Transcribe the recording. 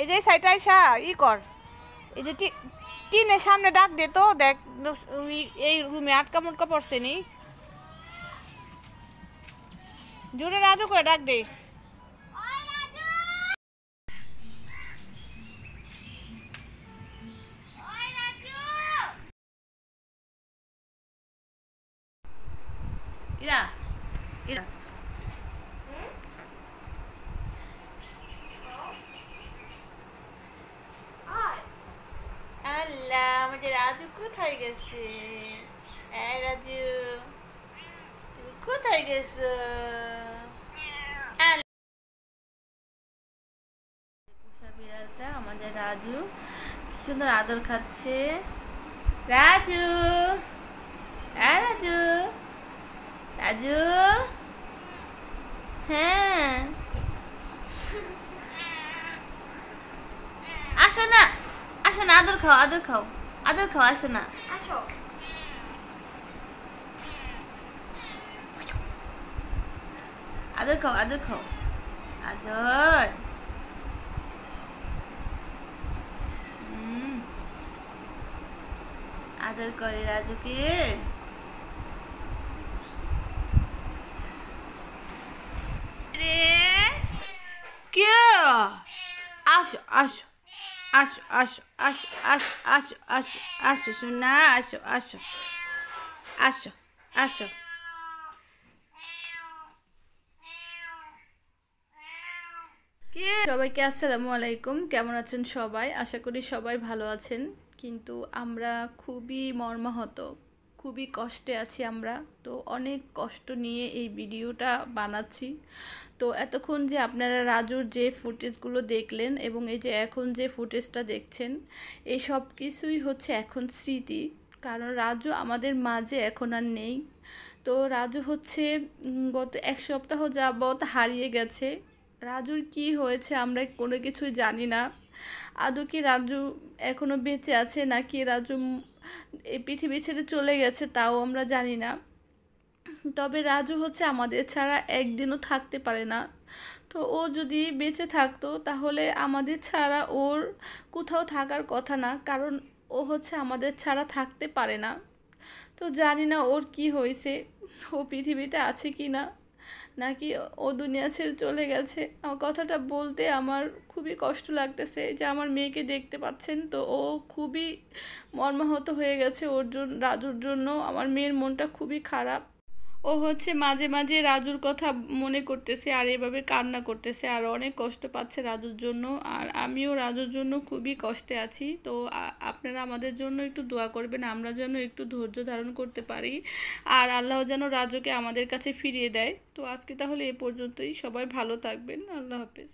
এই যে সাইডটা আইসা কর, এই যে টিনের সামনে ডাক দে তো, দেখ এই রুমে আটকা মুটকা পড়ছে নি, জোরে রাজু করে ডাক দে। ইরা ইরা আল্লাহ, আমাদের রাজু কোথায় গেছে? রাজু তুমি কোথায় গেছো? পোষা বিড়ালটা আমাদের রাজু কি সুন্দর আদর খাচ্ছে। রাজু, রাজু, রাজু, হ্যাঁ আসো না, আসো না, আদর খাও, আদর খাও, আদর খাও, আসো না, আসো, আদর খাও, আদর খাও, আদর। আদর করে রাজুকে। রে কে? আসো আসো আসো আসো আসো আসো আসো আসো আসো শোনা, আসো আসো আসো আসো। সবাইকে আসসালামু আলাইকুম। কেমন আছেন সবাই? আশা করি সবাই ভালো আছেন। কিন্তু আমরা খুবই মর্মাহত, খুবই কষ্টে আছি আমরা। তো অনেক কষ্ট নিয়ে এই ভিডিওটা বানাচ্ছি। তো এতক্ষণ যে আপনারা রাজুর যে ফুটেজগুলো দেখলেন এবং এই যে এখন যে ফুটেজটা দেখছেন, এই সব কিছুই হচ্ছে এখন স্মৃতি। কারণ রাজু আমাদের মাঝে এখন আর নেই। তো রাজু হচ্ছে গত এক সপ্তাহ যাবৎ হারিয়ে গেছে। রাজুর কি হয়েছে আমরা কোনো কিছুই জানি না। আদৌ কি রাজু এখনও বেঁচে আছে নাকি রাজু এই পৃথিবী ছেড়ে চলে গেছে তাও আমরা জানি না। তবে রাজু হচ্ছে আমাদের ছাড়া একদিনও থাকতে পারে না। তো ও যদি বেঁচে থাকতো তাহলে আমাদের ছাড়া ওর কোথাও থাকার কথা না, কারণ ও হচ্ছে আমাদের ছাড়া থাকতে পারে না। তো জানি না ওর কি হয়েছে, ও পৃথিবীতে আছে কি না, নাকি ও দুনিয়া ছেড়ে চলে গেছে। আমার কথাটা বলতে আমার খুবই কষ্ট লাগতেছে যে আমার মেয়েকে দেখতে পাচ্ছেন তো ও খুবই মর্মাহত হয়ে গেছে ওর জন্য, রাজুর জন্য। আমার মেয়ের মনটা খুবই খারাপ। ও হচ্ছে মাঝে মাঝে রাজুর কথা মনে করতেছে আর এভাবে কান্না করতেছে আর অনেক কষ্ট পাচ্ছে রাজুর জন্য। আর আমিও রাজুর জন্য খুবই কষ্টে আছি। তো আপনারা আমাদের জন্য একটু দোয়া করবেন, আমরা যেন একটু ধৈর্য ধারণ করতে পারি আর আল্লাহ যেন রাজুকে আমাদের কাছে ফিরিয়ে দেয়। তো আজকে তাহলে এ পর্যন্তই, সবাই ভালো থাকবেন, আল্লাহ হাফেজ।